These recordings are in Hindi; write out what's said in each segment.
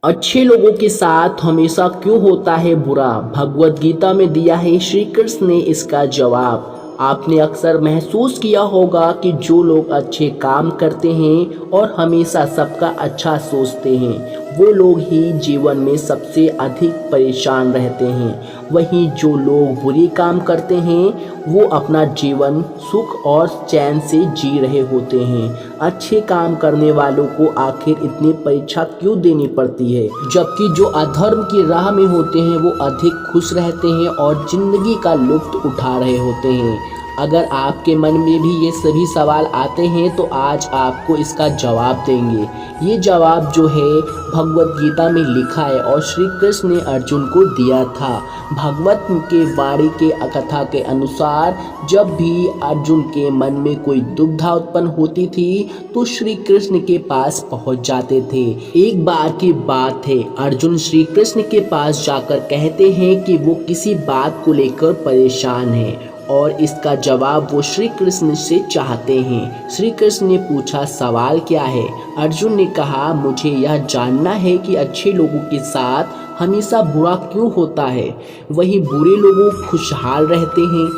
अच्छे लोगों के साथ हमेशा क्यों होता है बुरा? भगवत गीता में दिया है श्री कृष्ण ने इसका जवाब। आपने अक्सर महसूस किया होगा कि जो लोग अच्छे काम करते हैं और हमेशा सबका अच्छा सोचते हैं, वो लोग ही जीवन में सबसे अधिक परेशान रहते हैं। वहीं जो लोग बुरे काम करते हैं, वो अपना जीवन सुख और चैन से जी रहे होते हैं। अच्छे काम करने वालों को आखिर इतनी परीक्षा क्यों देनी पड़ती है, जबकि जो अधर्म की राह में होते हैं वो अधिक खुश रहते हैं और जिंदगी का लुत्फ उठा रहे होते हैं? अगर आपके मन में भी ये सभी सवाल आते हैं तो आज आपको इसका जवाब देंगे। ये जवाब जो है भगवत गीता में लिखा है और श्री कृष्ण ने अर्जुन को दिया था। भगवत के वाणी के कथा के अनुसार जब भी अर्जुन के मन में कोई दुविधा उत्पन्न होती थी तो श्री कृष्ण के पास पहुंच जाते थे। एक बार की बात है, अर्जुन श्री कृष्ण के पास जाकर कहते हैं कि वो किसी बात को लेकर परेशान है और इसका जवाब वो श्री कृष्ण से चाहते हैं। श्री कृष्ण ने पूछा, सवाल क्या है? अर्जुन ने कहा, मुझे यह जानना है कि अच्छे लोगों के साथ हमेशा बुरा क्यों होता है, वहीं बुरे लोग खुशहाल रहते हैं।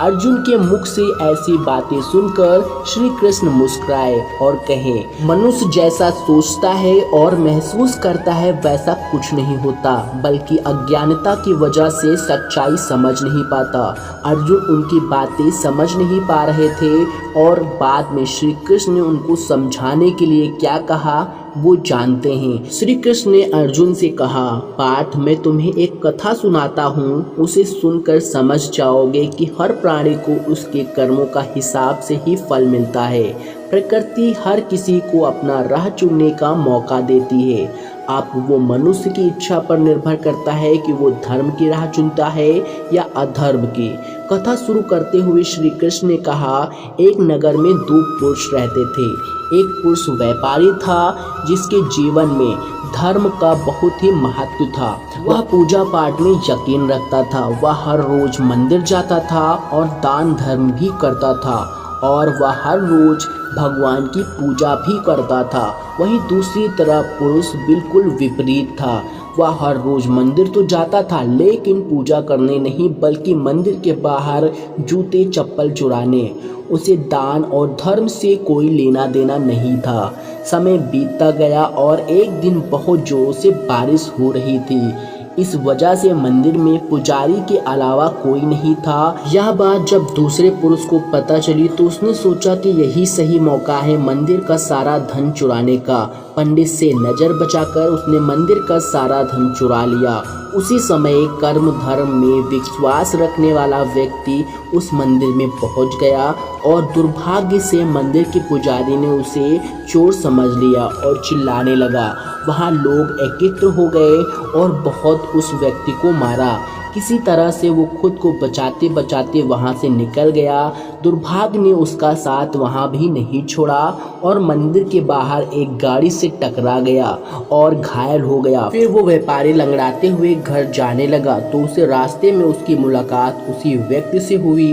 अर्जुन के मुख से ऐसी बातें सुनकर श्री कृष्ण मुस्कुराए और कहे, मनुष्य जैसा सोचता है और महसूस करता है वैसा कुछ नहीं होता, बल्कि अज्ञानता की वजह से सच्चाई समझ नहीं पाता। अर्जुन उनकी बातें समझ नहीं पा रहे थे और बाद में श्री कृष्ण ने उनको समझाने के लिए क्या कहा वो जानते हैं। श्री कृष्ण ने अर्जुन से कहा, पार्थ, मैं तुम्हें एक कथा सुनाता हूँ, उसे सुनकर समझ जाओगे कि हर प्राणी को उसके कर्मों का हिसाब से ही फल मिलता है। प्रकृति हर किसी को अपना राह चुनने का मौका देती है। अब वो मनुष्य की इच्छा पर निर्भर करता है कि वो धर्म की राह चुनता है या अधर्म की। कथा शुरू करते हुए श्री कृष्ण ने कहा, एक नगर में दो पुरुष रहते थे। एक पुरुष व्यापारी था जिसके जीवन में धर्म का बहुत ही महत्व था। वह पूजा पाठ में यकीन रखता था। वह हर रोज मंदिर जाता था और दान धर्म भी करता था और वह हर रोज भगवान की पूजा भी करता था। वहीं दूसरी तरफ पुरुष बिल्कुल विपरीत था। वह हर रोज मंदिर तो जाता था लेकिन पूजा करने नहीं, बल्कि मंदिर के बाहर जूते चप्पल चुराने। उसे दान और धर्म से कोई लेना देना नहीं था। समय बीतता गया और एक दिन बहुत जोरों से बारिश हो रही थी। इस वजह से मंदिर में पुजारी के अलावा कोई नहीं था। यह बात जब दूसरे पुरुष को पता चली तो उसने सोचा कि यही सही मौका है मंदिर का सारा धन चुराने का। पंडित से नजर बचाकर उसने मंदिर का सारा धन चुरा लिया। उसी समय कर्म धर्म में विश्वास रखने वाला व्यक्ति उस मंदिर में पहुंच गया और दुर्भाग्य से मंदिर के पुजारी ने उसे चोर समझ लिया और चिल्लाने लगा। वहां लोग एकत्र हो गए और बहुत उस व्यक्ति को मारा। किसी तरह से वो खुद को बचाते बचाते वहां से निकल गया। दुर्भाग्य ने उसका साथ वहां भी नहीं छोड़ा और मंदिर के बाहर एक गाड़ी से टकरा गया और घायल हो गया। फिर वो व्यापारी लंगड़ाते हुए घर जाने लगा तो उसे रास्ते में उसकी मुलाकात उसी व्यक्ति से हुई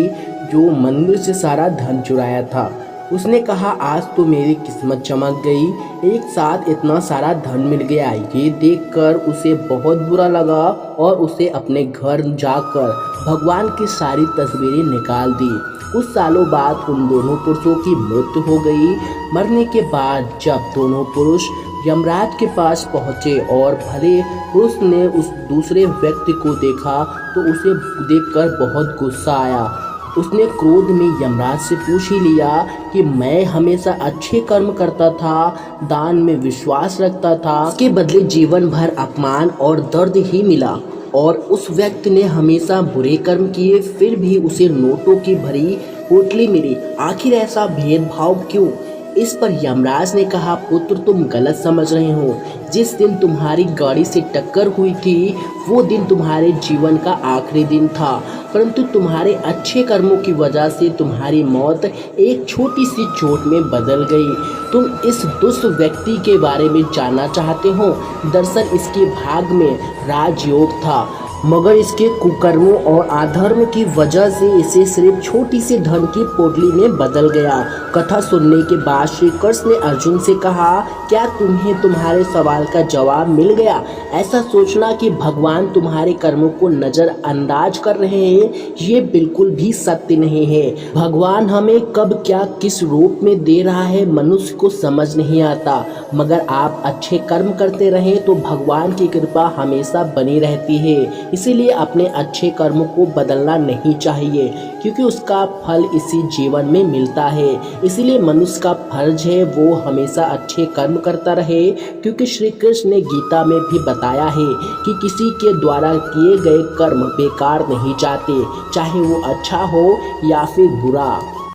जो मंदिर से सारा धन चुराया था। उसने कहा, आज तो मेरी किस्मत चमक गई, एक साथ इतना सारा धन मिल गया। ये देखकर उसे बहुत बुरा लगा और उसे अपने घर जाकर भगवान की सारी तस्वीरें निकाल दी। कुछ सालों बाद उन दोनों पुरुषों की मृत्यु हो गई। मरने के बाद जब दोनों पुरुष यमराज के पास पहुंचे और भले पुरुष ने उस दूसरे व्यक्ति को देखा तो उसे देखकर बहुत गुस्सा आया। उसने क्रोध में यमराज से पूछ ही लिया कि मैं हमेशा अच्छे कर्म करता था, दान में विश्वास रखता था, इसके बदले जीवन भर अपमान और दर्द ही मिला। और उस व्यक्ति ने हमेशा बुरे कर्म किए, फिर भी उसे नोटों की भरी पोटली मिली। आखिर ऐसा भेदभाव क्यों? इस पर यमराज ने कहा, पुत्र, तुम गलत समझ रहे हो। जिस दिन तुम्हारी गाड़ी से टक्कर हुई थी वो दिन तुम्हारे जीवन का आखिरी दिन था, परंतु तुम्हारे अच्छे कर्मों की वजह से तुम्हारी मौत एक छोटी सी चोट में बदल गई। तुम इस दुष्ट व्यक्ति के बारे में जानना चाहते हो? दरअसल इसके भाग में राजयोग था मगर इसके कुकर्मों और अधर्म की वजह से इसे सिर्फ छोटी सी धन की पोटली में बदल गया। कथा सुनने के बाद श्री कृष्ण ने अर्जुन से कहा, क्या तुम्हें तुम्हारे सवाल का जवाब मिल गया? ऐसा सोचना कि भगवान तुम्हारे कर्मों को नज़रअंदाज कर रहे हैं, ये बिल्कुल भी सत्य नहीं है। भगवान हमें कब क्या किस रूप में दे रहा है मनुष्य को समझ नहीं आता, मगर आप अच्छे कर्म करते रहें तो भगवान की कृपा हमेशा बनी रहती है। इसीलिए अपने अच्छे कर्मों को बदलना नहीं चाहिए, क्योंकि उसका फल इसी जीवन में मिलता है। इसीलिए मनुष्य का फर्ज है वो हमेशा अच्छे कर्म करता रहे, क्योंकि श्री कृष्ण ने गीता में भी बताया है कि किसी के द्वारा किए गए कर्म बेकार नहीं जाते, चाहे वो अच्छा हो या फिर बुरा।